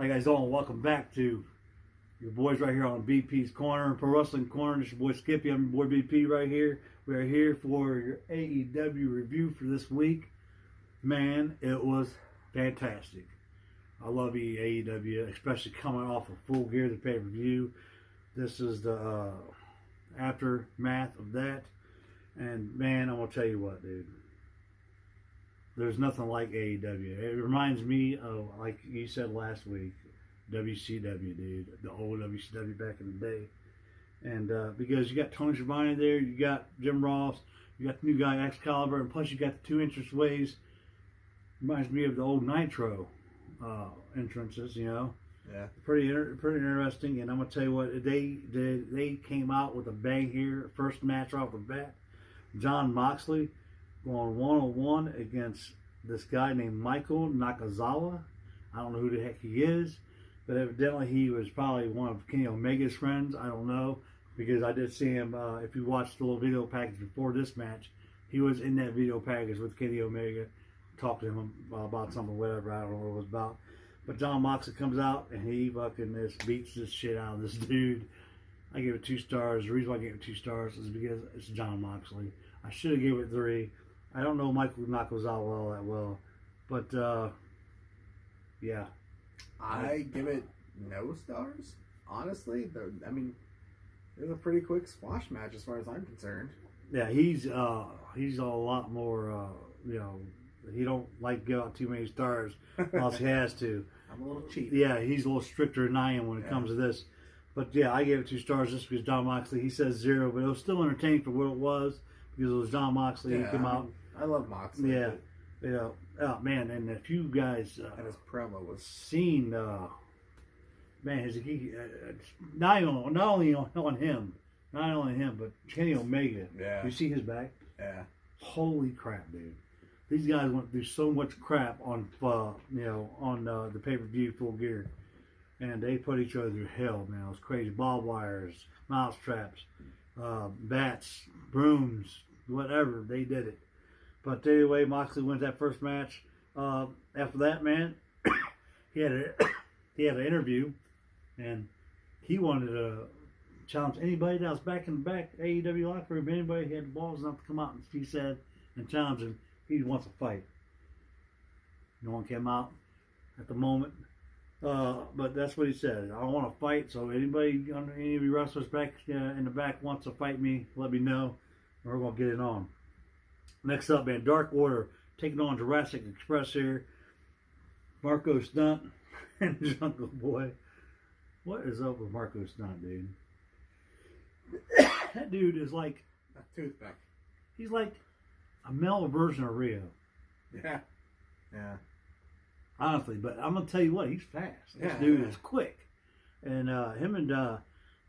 How you guys doing? Welcome back to your boys right here on BP's Corner, Pro Wrestling Corner. This is your boy Skippy. I'm your boy BP right here. We are here for your AEW review for this week. Man, it was fantastic. I love AEW, especially coming off of Full Gear, the pay-per-view. This is the aftermath of that. And man, I'm going to tell you what, dude. There's nothing like AEW. It reminds me of, like you said last week, WCW, dude. The old WCW back in the day. And because you got Tony Schiavone there, you got Jim Ross, you got the new guy Excalibur, and plus you got the 2 entrance ways. Reminds me of the old Nitro entrances, you know. Yeah. Pretty interesting. And I'm going to tell you what, they came out with a bang here. First match off the bat. Jon Moxley going 1-on-1 against this guy named Michael Nakazawa. I don't know who the heck he is, but evidently he was probably one of Kenny Omega's friends. I don't know, because I did see him, if you watched the little video package before this match, he was in that video package with Kenny Omega, talked to him about something, whatever, I don't know what it was about. But Jon Moxley comes out, and he fucking just beats this shit out of this dude. I gave it 2 stars. The reason why I gave it 2 stars is because it's Jon Moxley. I should have gave it 3. I don't know Michael Nakazawa all that well, but yeah. I give it no stars. Honestly, it was a pretty quick squash match as far as I'm concerned. Yeah, he's a lot more. He don't like give out too many stars unless he has to. I'm a little cheap. Yeah, he's a little stricter than I am when it comes to this. But yeah, I gave it 2 stars just because Jon Moxley. He says 0, but it was still entertaining for what it was because it was Jon Moxley. Yeah, he came out. I love Moxley. Yeah, oh man, and if you guys and his promo was seen, man, not only on him, but Kenny Omega. Yeah. You see his back? Yeah. Holy crap, dude! These guys went through so much crap on the pay-per-view Full Gear, and they put each other through hell, man. It was crazy. Barbed wires, mouse traps, bats, brooms, whatever. They did it. But anyway, Moxley wins that first match. After that, man, he had an interview, and he wanted to challenge anybody that was back in the back AEW locker room. Anybody who had the balls enough to come out, and he said, and challenge him. He wants to fight. No one came out at the moment, but that's what he said. I want to fight. So anybody, any of you wrestlers back in the back wants to fight me, let me know, and we're gonna get it on. Next up, man, Dark Order taking on Jurassic Express here. Marco Stunt and Jungle Boy. What is up with Marco Stunt, dude? That dude is like a toothpick. He's like a male version of Rio. Yeah. Yeah. Honestly, but I'm gonna tell you what, he's fast. This dude is quick, and him and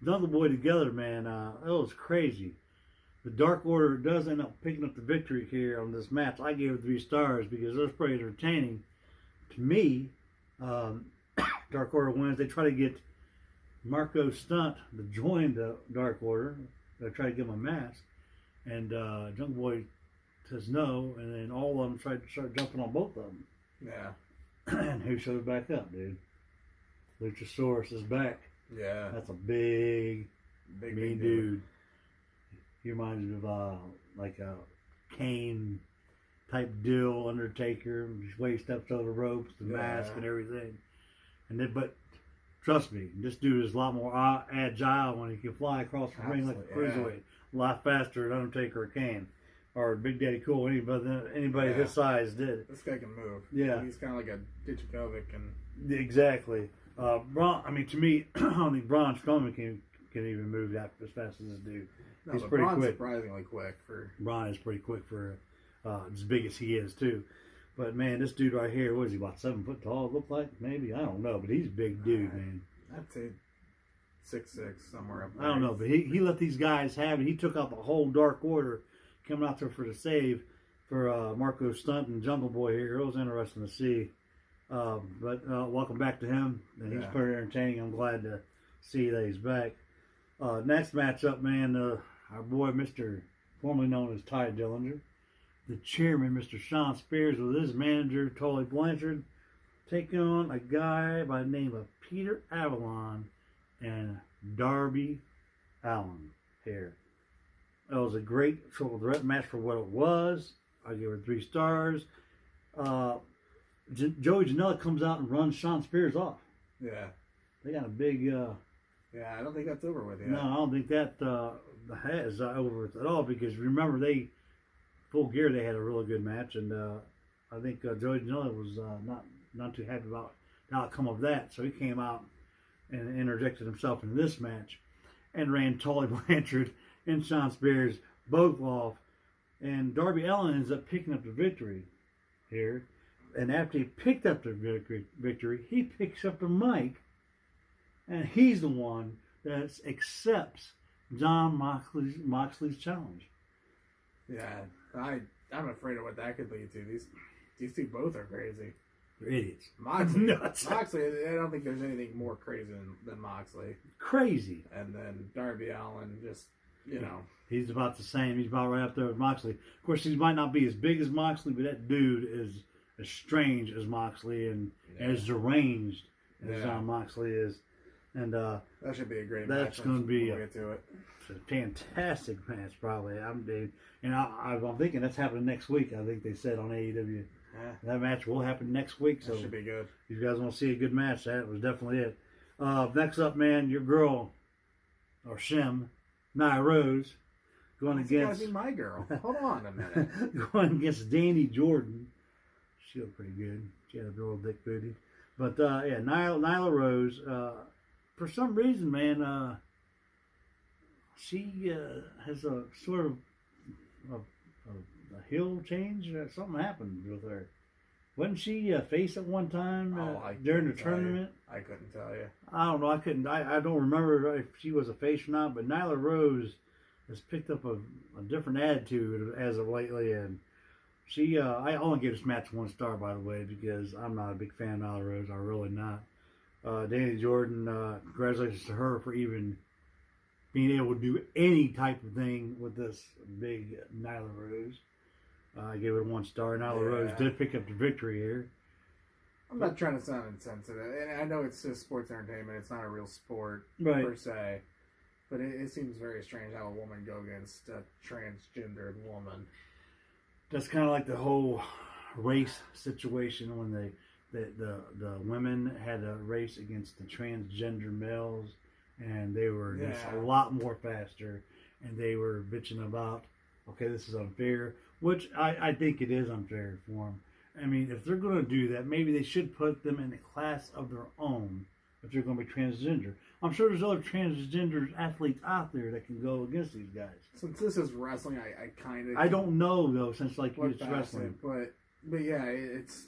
Jungle Boy together, man, it was crazy. The Dark Order does end up picking up the victory here on this match. I gave it 3 stars because it was pretty entertaining. To me, Dark Order wins. They try to get Marco Stunt to join the Dark Order. They try to give him a match. And Jungle Boy says no. And then all of them try to start jumping on both of them. Yeah. And who shows back up, dude? Luchasaurus is back. Yeah. That's a big mean dude. He reminds me of like a Kane type deal, Undertaker, just way he steps over the ropes, the mask and everything. And then, but trust me, this dude is a lot more agile when he can fly across the ring like a cruiserweight. A lot faster than Undertaker or Kane or Big Daddy Cool. Anybody his size did. This guy can move. Yeah, he's kind of like a Dijakovic and exactly. To me, I don't think Braun Strowman can even move that as fast as this dude. No, he's pretty Braun's quick. Surprisingly quick for Braun is pretty quick for as big as he is too. But man, this dude right here, what is he, about 7 foot tall? Look like maybe, I don't know, but he's a big dude, man. I'd say 6'6", somewhere up there. I don't know, but he let these guys have it. He took out the whole Dark Order, coming out there for the save for Marco Stunt and Jungle Boy here. It was interesting to see. But welcome back to him, and he's pretty entertaining. I'm glad to see that he's back. Next matchup, man, our boy, Mr. formerly known as Ty Dillinger, the chairman, Mr. Sean Spears, with his manager, Tully Blanchard, taking on a guy by the name of Peter Avalon and Darby Allin here. It was a great triple threat match for what it was. I give it 3 stars. Joey Janela comes out and runs Shawn Spears off. Yeah. They got a big. Yeah, I don't think that's over with yet. No, I don't think that has over with at all, because remember, Full Gear, they had a really good match, and I think Joey Janela was not too happy about the outcome of that, so he came out and interjected himself into this match and ran Tully Blanchard and Shawn Spears both off, and Darby Allin ends up picking up the victory here. And after he picked up the victory, he picks up the mic, and he's the one that accepts Jon Moxley's challenge. Yeah, I'm afraid of what that could lead to. These two both are crazy. They're idiots. Moxley, Nuts. Moxley, I don't think there's anything more crazy than Moxley. Crazy. And then Darby Allin, just, you know. He's about the same. He's about right up there with Moxley. Of course, he might not be as big as Moxley, but that dude is as strange as Moxley and as deranged as Jon Moxley is. And that should be a great match. That's going to be we'll get to it. A fantastic match, probably. I'm thinking that's happening next week. I think they said on AEW. Yeah. That match will happen next week. So that should be good. If you guys want to see a good match, that was definitely it. Next up, man, your girl, or Shem, Nia Rose, going against. Gotta be my girl. Hold on a minute. Going against Danny Jordan. She looked pretty good. She had a real dick booty. But Nyla Rose. For some reason, man, she has a sort of a heel change. Something happened with her. Wasn't she face at one time during the tournament? I couldn't tell you. I don't know. I don't remember if she was a face or not. But Nyla Rose has picked up a different attitude as of lately, and she. I only give this match 1 star, by the way, because I'm not a big fan of Nyla Rose. I'm really not. Danny Jordan, congratulations to her for even being able to do any type of thing with this big Nyla Rose. I gave it 1 star. Nyla Rose did pick up the victory here. I'm not trying to sound insensitive, and I know it's just sports entertainment. It's not a real sport per se, but it seems very strange how a woman go against a transgendered woman. That's kind of like the whole race situation when the women had a race against the transgender males, and they were just a lot more faster, and they were bitching about, okay, this is unfair, which I think it is unfair for them. I mean, if they're going to do that, maybe they should put them in a class of their own if they're going to be transgender. I'm sure there's other transgender athletes out there that can go against these guys. Since this is wrestling, I kind of... I don't know, though, since it's wrestling. But yeah, it's...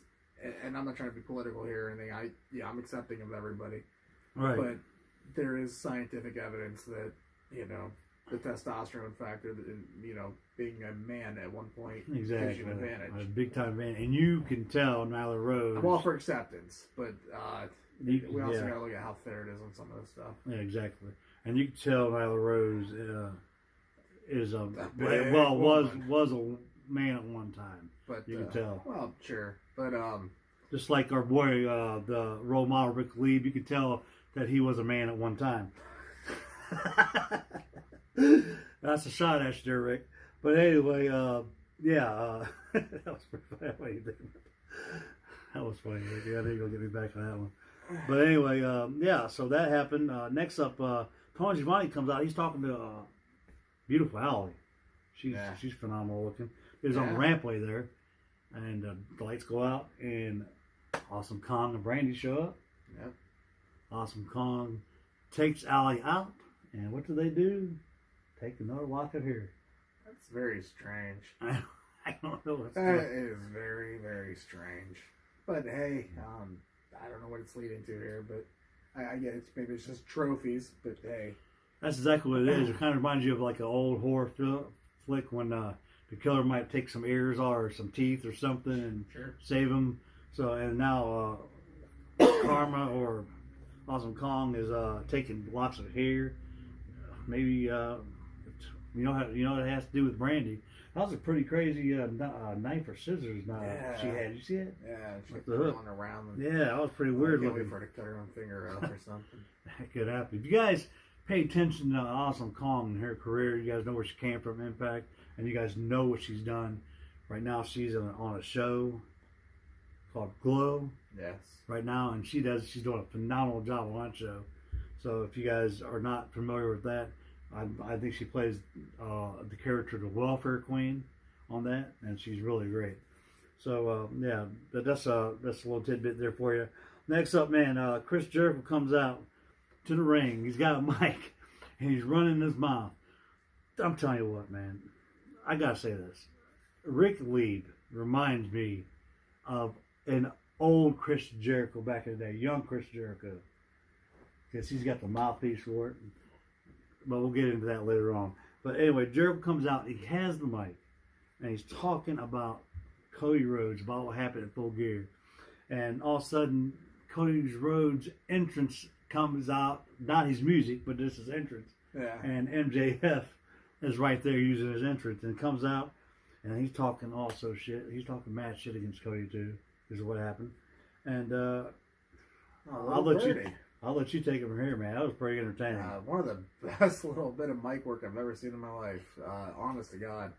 And I'm not trying to be political here or anything. I'm accepting of everybody. Right. But there is scientific evidence that, the testosterone factor, being a man at one point gives you an advantage. A big time advantage. And you can tell Nyla Rose. I'm all for acceptance, but we also got to look at how fair it is on some of this stuff. Yeah, exactly. And you can tell Nyla Rose is was a man at one time. But you can tell. Well, sure. But just like our boy, the role model Rick Lee, you could tell that he was a man at one time. That's a shot at you there, Rick. But anyway, that was pretty funny. That was funny, Rick. I think you'll get me back on that one. But anyway, so that happened. Next up, Tony Giovanni comes out. He's talking to beautiful Allie. She's phenomenal looking. He was on the rampway there, and the lights go out, and Awesome Kong and Brandy show up. Yep. Awesome Kong takes Allie out, and what do? Take another lock of hair. That's very strange. I don't know what's going on. It is very, very strange. But hey, I don't know what it's leading to here, but I get it. Maybe it's just trophies, but hey. That's exactly what it is. It kind of reminds you of like an old horror flick when the killer might take some ears or some teeth or something and save them. So, and now Karma or Awesome Kong is taking locks of hair. Maybe You know what it has to do with Brandy. That was a pretty crazy knife or scissors she had. You see it? Yeah, she With kept the hook. rolling around. Yeah, that was pretty weird I can't looking. wait for her to cut her own finger off or something. That could happen. If you guys pay attention to Awesome Kong and her career, you guys know where she came from, Impact, and you guys know what she's done. Right now, she's on a show called Glow Yes. right now, and she's doing a phenomenal job on that show. So if you guys are not familiar with that, I think she plays the character, the welfare queen, on that, and she's really great. So yeah, that's a little tidbit there for you. Next up, man, Chris Jericho comes out to the ring. He's got a mic, and he's running his mouth. I'm telling you what, man, I gotta say this. Rick Leeb reminds me of an old Chris Jericho back in the day, young Chris Jericho, because he's got the mouthpiece for it. But we'll get into that later on. But anyway, Jericho comes out. He has the mic, and he's talking about Cody Rhodes, about what happened at Full Gear. And all of a sudden, Cody Rhodes' entrance comes out. Not his music, but this is entrance. Yeah. And MJF is right there using his entrance and comes out, and he's talking also shit. He's talking mad shit against Cody too. This is what happened. And I'll let you take it from here, man. That was pretty entertaining. One of the best little bit of mic work I've ever seen in my life. Honest to God.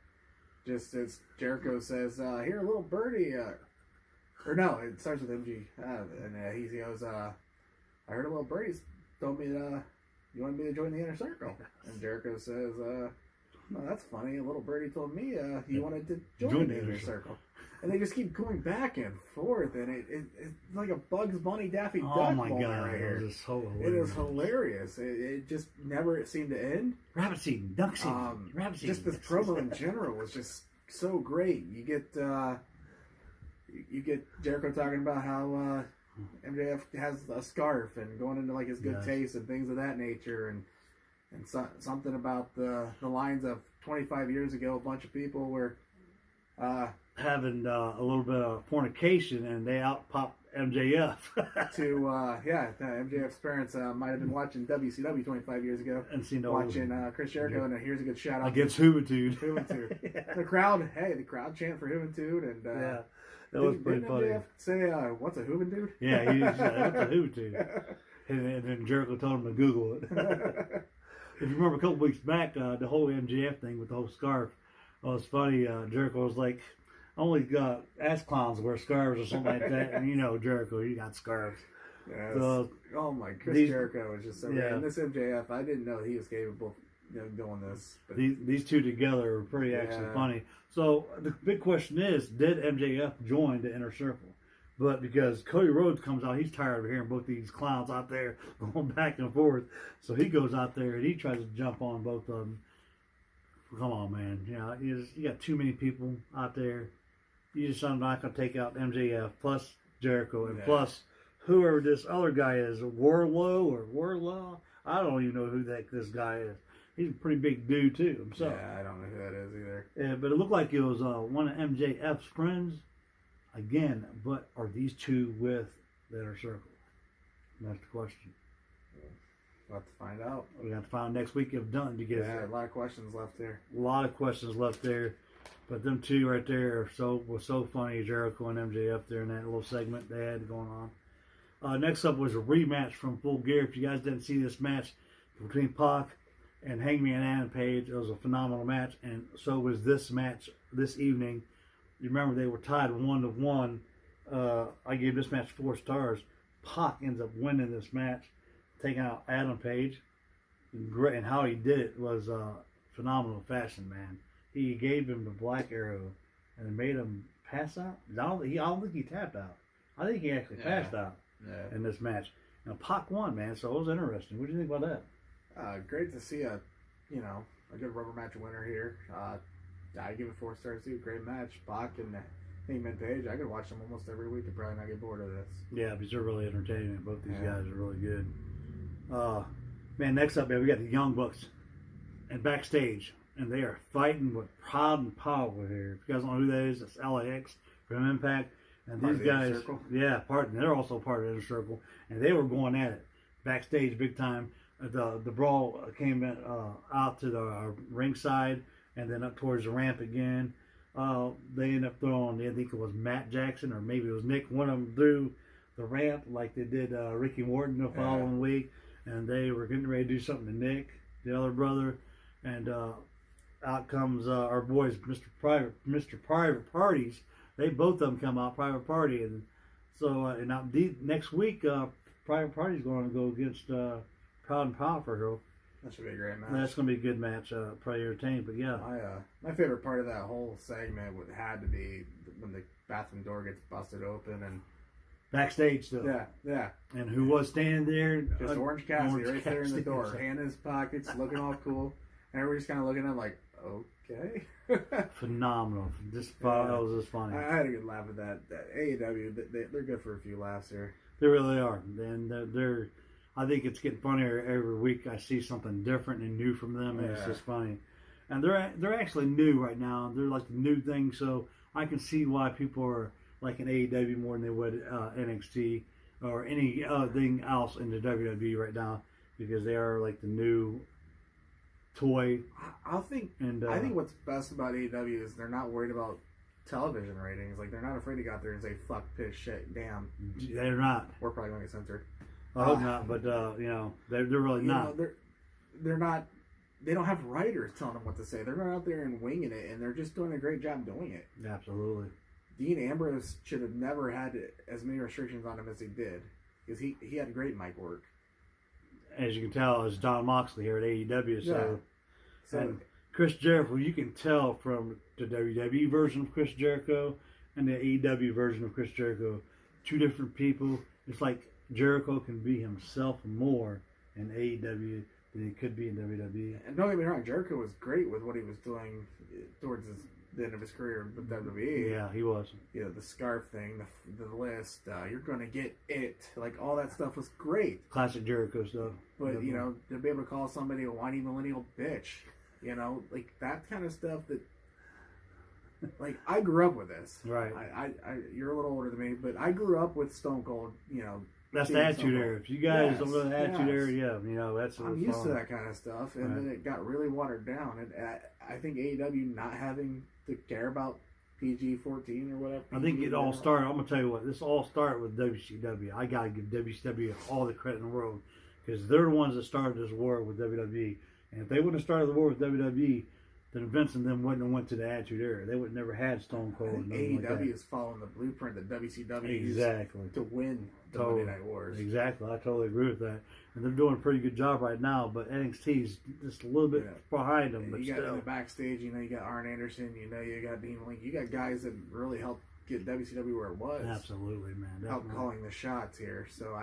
Just as Jericho says, here, little birdie. Or no, it starts with MG. And he goes, I heard a little birdie told me that you wanted me to join the Inner Circle. And Jericho says, oh, that's funny. A little birdie told me you wanted to join the Inner Circle. And they just keep going back and forth, and it's like a Bugs Bunny Daffy Duck moment right here. It is hilarious. It just never seemed to end. Rabbit seed, duck seed, rabbit seed. Just this promo in general was just so great. You get Jericho talking about how MJF has a scarf and going into like his good taste and things of that nature, and something about the lines of 25 years ago. A bunch of people were having a little bit of fornication, and they out-popped MJF. MJF's parents might have been watching WCW 25 years ago. And seen watching Chris Jericho, and here's a good shout out against Juventud. Yeah. The crowd chant for Juventud, and that was pretty funny. MJF say, what's a Juventud? Yeah, he was what's a Juventud? And then Jericho told him to Google it. If you remember a couple weeks back, the whole MJF thing with the whole scarf, it was funny. Jericho was like, only ass clowns wear scarves or something like that. And you know, Jericho, he got scarves. Yes. So, Chris Jericho was just so great. And this MJF, I didn't know he was capable of doing this. But these two together are pretty actually funny. So the big question is, did MJF join the Inner Circle? But because Cody Rhodes comes out, he's tired of hearing both these clowns out there going back and forth. So he goes out there and he tries to jump on both of them. Come on, man. You got too many people out there. You just not going to take out MJF plus Jericho and plus whoever this other guy is, Warlaw. I don't even know who this guy is. He's a pretty big dude too himself. Yeah, I don't know who that is either. Yeah, but it looked like it was one of MJF's friends. Again, but are these two with the Inner Circle? That's the question. We'll have to find out. We're going to find next week if done because a lot of questions left there. A lot of questions left there. But them two right there was so funny, Jericho and MJF there in that little segment they had going on. Next up was a rematch from Full Gear. If you guys didn't see this match between Pac and Hangman Adam Page, it was a phenomenal match, and so was this match this evening. You remember they were tied 1-1. I gave this match 4 stars. Pac ends up winning this match, taking out Adam Page. And how he did it was phenomenal fashion, man. He gave him the black arrow and made him pass out. I don't think he tapped out. I think he actually passed out in this match. Now Pac won, man, so it was interesting. What do you think about that? Great to see a good rubber match winner here. I give it 4 stars too. Great match. Pac and Hangman Page. I could watch them almost every week and probably not get bored of this. Yeah, because they're really entertaining. Both these guys are really good. Man, next up, man, we got the Young Bucks and backstage. And they are fighting with pride and power here. If you guys don't know who that is, it's LAX from Impact. And these guys, they're also part of the Inner Circle. And they were going at it backstage big time. the brawl came out to the ringside and then up towards the ramp again. They ended up throwing, I think it was Matt Jackson or maybe it was Nick, one of them threw the ramp like they did Ricky Morton the following week, and they were getting ready to do something to Nick, the other brother, and out comes our boys, Mr. Private Parties. They both of them come out, Private Party, and so and now next week, Private Party's going to go against Proud and Powerful. That should be a great match. That's going to be a good match, probably entertaining. But yeah, my favorite part of that whole segment had to be when the bathroom door gets busted open and backstage still. Yeah. And who was standing there? Just Orange Cassidy right there in the door, hand in his pockets, looking all cool, and everybody's kind of looking at him like, okay. Phenomenal. That was just funny. I had a good laugh at that. AEW, they're good for a few laughs here. They really are. And they're I think it's getting funnier every week. I see something different and new from them, and it's just funny. And they're actually new right now. They're like the new thing, so I can see why people are like in AEW more than they would NXT or any other thing else in the WWE right now, because they are like the new toy. I think what's best about AEW is they're not worried about television ratings. Like, they're not afraid to go out there and say fuck, piss, shit, damn. They're not. We're probably going to get censored. I hope not, but they're really not. They're not. They don't have writers telling them what to say. They're going out there and winging it, and they're just doing a great job doing it. Absolutely. Dean Ambrose should have never had as many restrictions on him as he did, because he had great mic work. As you can tell, it's John Moxley here at AEW. So and Chris Jericho, you can tell from the WWE version of Chris Jericho and the AEW version of Chris Jericho, two different people. It's like Jericho can be himself more in AEW than he could be in WWE. And don't get me wrong, Jericho was great with what he was doing towards the end of his career with WWE. Yeah, he was. You know, the scarf thing, the list, you're going to get it. Like, all that stuff was great. Classic Jericho stuff. But, to be able to call somebody a whiny millennial bitch, like that kind of stuff that, like, I grew up with this. Right. You're a little older than me, but I grew up with Stone Cold, That's the Attitude Era. If you guys don't know the Attitude Era, that's I'm used to that kind of stuff, and then it got really watered down. And I think AEW not having to care about PG-14 or whatever. I think it all started. I'm gonna tell you what. This all started with WCW. I gotta give WCW all the credit in the world, because they're the ones that started this war with WWE. And if they wouldn't have started the war with WWE, then Vince and them wouldn't have went to the Attitude Era. They would never had Stone Cold. AEW is following the blueprint that WCW used to win the Monday Night Wars. Exactly. I totally agree with that. And they're doing a pretty good job right now, but NXT's just a little bit behind them. But you got in the backstage, you got Arn Anderson, you got Dean Link, you got guys that really helped get WCW where it was. Absolutely, man. Help calling the shots here. So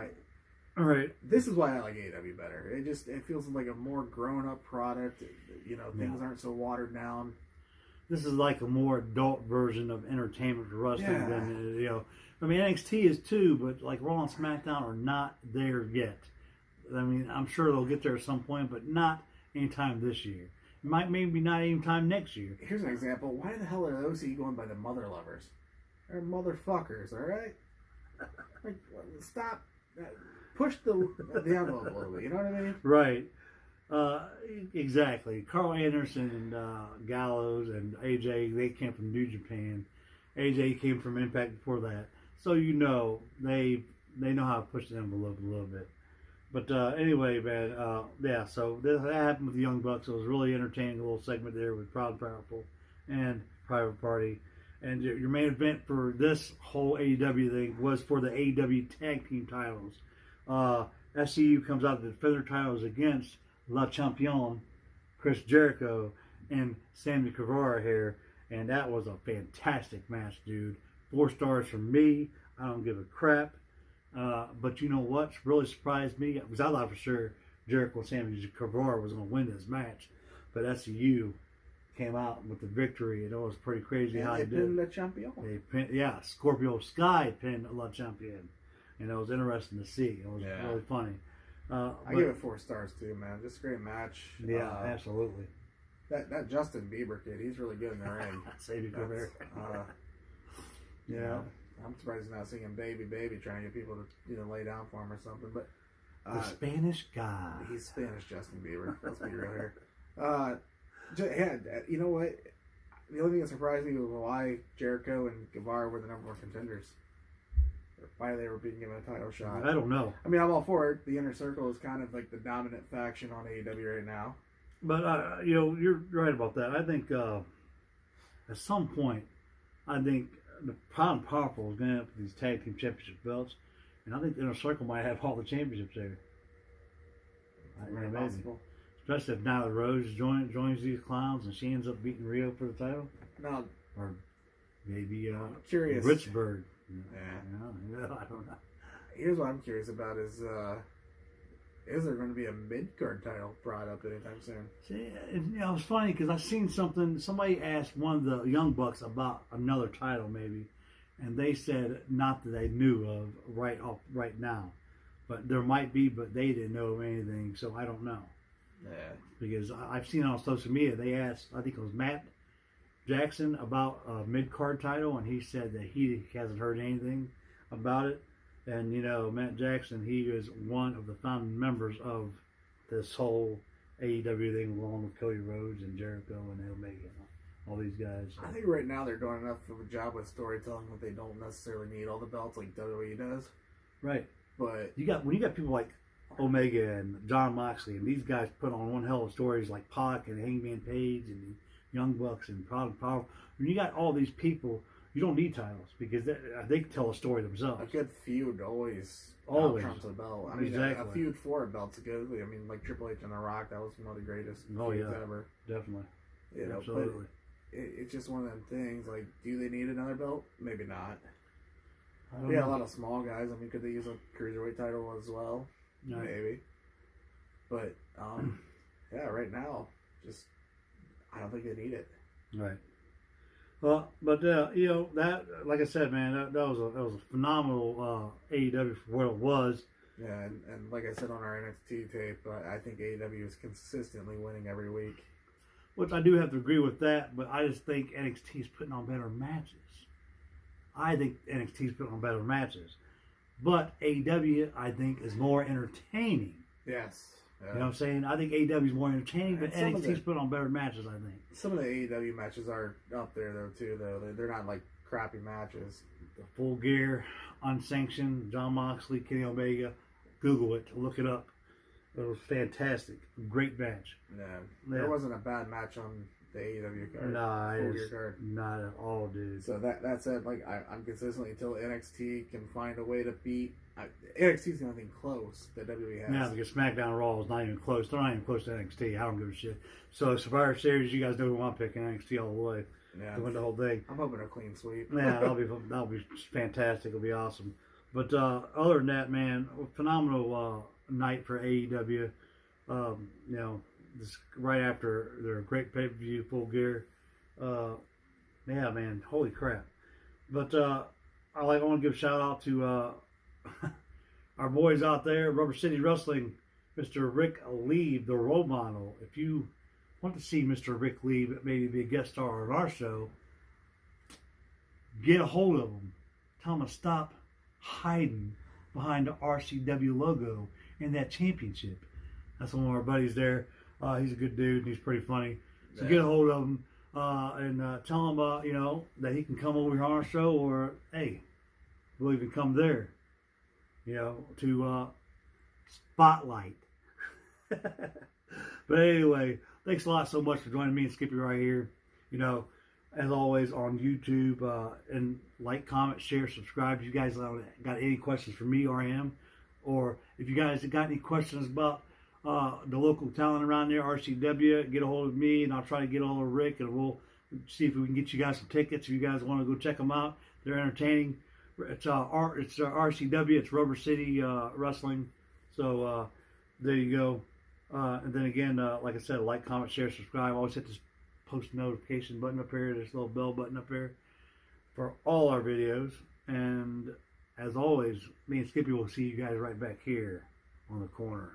all right. This is why I like AEW better. It feels like a more grown up product. Things aren't so watered down. This is like a more adult version of entertainment for wrestling than I mean, NXT is too, but like Raw and SmackDown are not there yet. I mean, I'm sure they'll get there at some point, but not anytime this year. Maybe not anytime next year. Here's an example. Why the hell are OC going by the Mother Lovers? They're motherfuckers, all right? Like, stop. Push the envelope a little bit. You know what I mean? Right. Exactly. Carl Anderson and Gallows and AJ, they came from New Japan. AJ came from Impact before that. So they know how to push the envelope a little bit. But anyway, man, so that happened with the Young Bucks. It was really entertaining, a little segment there with Proud and Powerful and Private Party. And your main event for this whole AEW thing was for the AEW Tag Team titles. SCU comes out to defend their titles against Le Champion, Chris Jericho, and Sammy Guevara here. And that was a fantastic match, dude. 4 stars from me. I don't give a crap. But you know what's really surprised me? Because I thought for sure Jericho and Sammy Guevara was going to win this match. But SCU came out with the victory, and it was pretty crazy how they did. Le Champion. Scorpio Sky pinned Le Champion. And it was interesting to see. It was really funny. I give it 4 stars too, man. Just a great match. Yeah, absolutely. That Justin Bieber kid, he's really good in the ring. Sammy Guevara. I'm surprised he's not singing "Baby, Baby," trying to get people to lay down for him or something. But The Spanish guy. He's Spanish Justin Bieber. Let's be real here. Yeah, you know what? The only thing that surprised me was why Jericho and Guevara were the number one contenders. Why they were being given a title shot. I don't know. I mean, I'm all for it. The Inner Circle is kind of like the dominant faction on AEW right now. But, you're right about that. I think at some point, I think the Proud and Powerful is going to have these tag team championship belts. And I think the Inner Circle might have all the championships there. Very possible. Especially if Nyla Rose joins these clowns and she ends up beating Rio for the title. Now, or maybe curious. Richburg. Yeah. I don't know. Here's what I'm curious about is there going to be a mid-card title brought up anytime soon? See, it was funny because I seen something. Somebody asked one of the Young Bucks about another title maybe, and they said not that they knew of right now. But there might be, but they didn't know of anything, so I don't know. Yeah. Because I've seen on social media, they asked, I think it was Matt Jackson about a mid-card title, and he said that he hasn't heard anything about it. And, Matt Jackson, he is one of the founding members of this whole AEW thing, along with Cody Rhodes and Jericho and Omega, all these guys. I think right now they're doing enough of a job with storytelling that they don't necessarily need all the belts like WWE does. Right. But when you got people like Omega and John Moxley, and these guys put on one hell of stories like Pac and Hangman Page and the Young Bucks and Proud and Powerful. When you got all these people, you don't need titles because they can tell a story themselves. A good feud always trumps a belt. I mean, exactly. A feud for a belt's good. I mean, like Triple H and The Rock, that was one of the greatest feuds ever. Definitely. Absolutely. But it's just one of them things. Like, do they need another belt? Maybe not. A lot of small guys. I mean, could they use a cruiserweight title as well? No. Maybe. But right now, I don't think they need it. Right. Well, but that, like I said, man, that was a phenomenal AEW for what it was. Yeah, and like I said on our NXT tape, I think AEW is consistently winning every week. Which I do have to agree with that, but I just think NXT is putting on better matches. I think NXT is putting on better matches. But AEW, I think, is more entertaining. Yes. You know what I'm saying? I think AEW is more entertaining, but NXT's putting on better matches, I think. Some of the AEW matches are up there, though, too, though. They're not, like, crappy matches. The Full Gear, Unsanctioned, John Moxley, Kenny Omega. Google it. Look it up. It was fantastic. Great match. Yeah. There wasn't a bad match on the AEW card. Not at all, dude. So that said, like, I'm consistently until NXT can find a way to beat. NXT's the only thing close that WWE has. Yeah, because SmackDown Raw is not even close. They're not even close to NXT. I don't give a shit. So Survivor Series, you guys know who I'm picking. NXT all the way. Yeah. To win the whole thing. I'm hoping a clean sweep. Yeah, that'll be fantastic. It'll be awesome. But other than that, man, phenomenal night for AEW. This right after their great pay-per-view, Full Gear. Yeah, man, holy crap. But I want to give a shout out to our boys out there, Rubber City Wrestling, Mr. Rick Lieb, the role model. If you want to see Mr. Rick Lieb maybe be a guest star on our show, get a hold of him. Tell him to stop hiding behind the RCW logo and that championship. That's one of our buddies there. He's a good dude. He's pretty funny. So get a hold of him and tell him, that he can come over here on our show, or hey, we'll even come there, to spotlight. But anyway, thanks a lot so much for joining me and Skippy right here. As always on YouTube, and like, comment, share, subscribe. If you guys got any questions for me or him, or if you guys have got any questions about the local talent around there, RCW, get a hold of me, and I'll try to get a hold of Rick, and we'll see if we can get you guys some tickets. If you guys want to go check them out, they're entertaining. It's RCW, it's Rubber City Wrestling. So there you go. And then again, like I said, like, comment, share, subscribe. Always hit this post notification button up here, this little bell button up here, for all our videos. And as always, me and Skippy will see you guys right back here on the corner.